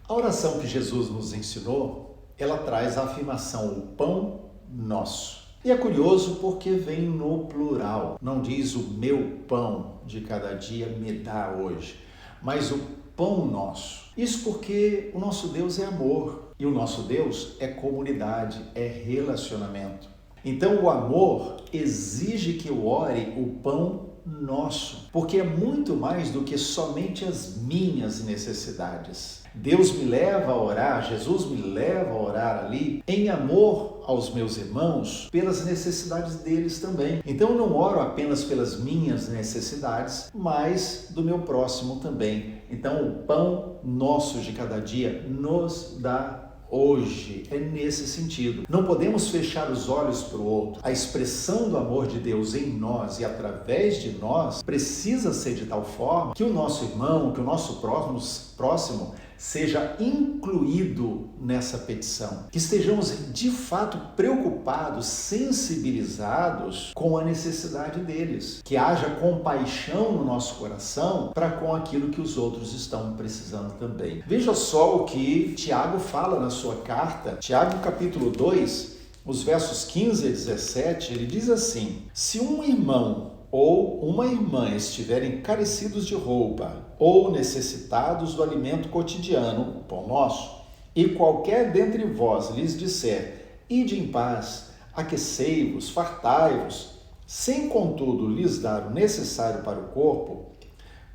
A oração que Jesus nos ensinou, ela traz a afirmação, o pão nosso. E é curioso porque vem no plural. Não diz o meu pão de cada dia me dá hoje, mas o pão nosso. Isso porque o nosso Deus é amor e o nosso Deus é comunidade, é relacionamento. Então o amor exige que eu ore o pão nosso, porque é muito mais do que somente as minhas necessidades. Deus me leva a orar, Jesus me leva a orar ali em amor aos meus irmãos, pelas necessidades deles também. Então eu não oro apenas pelas minhas necessidades, mas do meu próximo também. Então o pão nosso de cada dia nos dá hoje, é nesse sentido. Não podemos fechar os olhos para o outro. A expressão do amor de Deus em nós e através de nós precisa ser de tal forma que o nosso irmão, que o nosso próximo seja incluído nessa petição. Que estejamos de fato preocupados, sensibilizados com a necessidade deles. Que haja compaixão no nosso coração para com aquilo que os outros estão precisando também. Veja só o que Tiago fala na sua carta. Tiago capítulo 2, os versos 15 a 17, ele diz assim: se um irmão ou uma irmã estiverem carecidos de roupa ou necessitados do alimento cotidiano, o pão nosso, e qualquer dentre vós lhes disser, ide em paz, aquecei-vos, fartai-vos, sem contudo lhes dar o necessário para o corpo,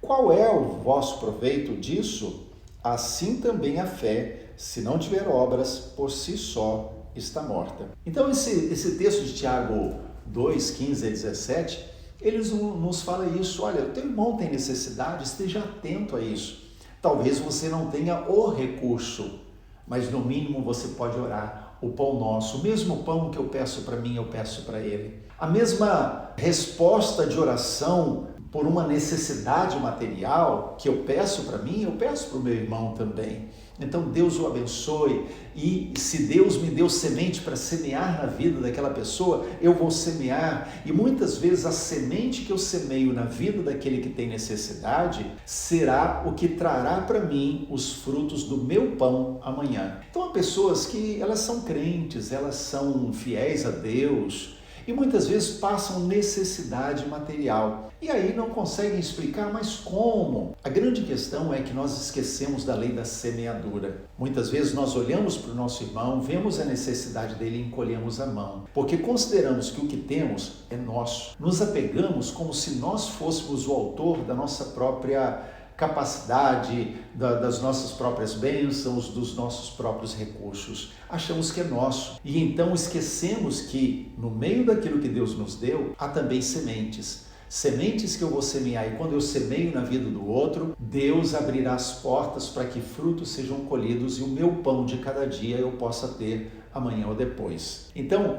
qual é o vosso proveito disso? Assim também a fé, se não tiver obras, por si só está morta. Então esse texto de Tiago 2, 15 a 17, eles nos fala isso, olha, o teu irmão tem necessidade, esteja atento a isso. Talvez você não tenha o recurso, mas no mínimo você pode orar o pão nosso, o mesmo pão que eu peço para mim, eu peço para ele. A mesma resposta de oração por uma necessidade material que eu peço para mim, eu peço para o meu irmão também. Então Deus o abençoe, e se Deus me deu semente para semear na vida daquela pessoa, eu vou semear, e muitas vezes a semente que eu semeio na vida daquele que tem necessidade será o que trará para mim os frutos do meu pão amanhã. Então há pessoas que elas são crentes, elas são fiéis a Deus, e muitas vezes passam necessidade material. E aí não conseguem explicar, mas como? A grande questão é que nós esquecemos da lei da semeadura. Muitas vezes nós olhamos para o nosso irmão, vemos a necessidade dele e encolhemos a mão. Porque consideramos que o que temos é nosso. Nos apegamos como se nós fôssemos o autor da nossa própria capacidade, das nossas próprias bênçãos, dos nossos próprios recursos. Achamos que é nosso. E então esquecemos que no meio daquilo que Deus nos deu, há também sementes. Sementes que eu vou semear, e quando eu semeio na vida do outro, Deus abrirá as portas para que frutos sejam colhidos e o meu pão de cada dia eu possa ter amanhã ou depois. Então,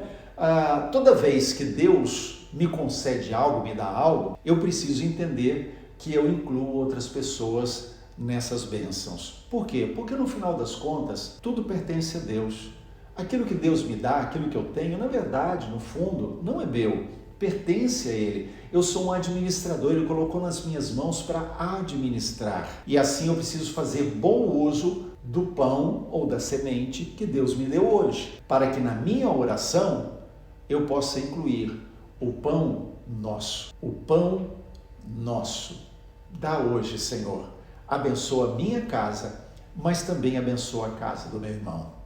toda vez que Deus me concede algo, me dá algo, eu preciso entender que eu incluo outras pessoas nessas bênçãos. Por quê? Porque no final das contas, tudo pertence a Deus. Aquilo que Deus me dá, aquilo que eu tenho, na verdade, no fundo, não é meu, pertence a Ele. Eu sou um administrador, Ele colocou nas minhas mãos para administrar. E assim eu preciso fazer bom uso do pão ou da semente que Deus me deu hoje, para que na minha oração eu possa incluir o pão nosso, o pão nosso. Dá hoje, Senhor, abençoa a minha casa, mas também abençoa a casa do meu irmão.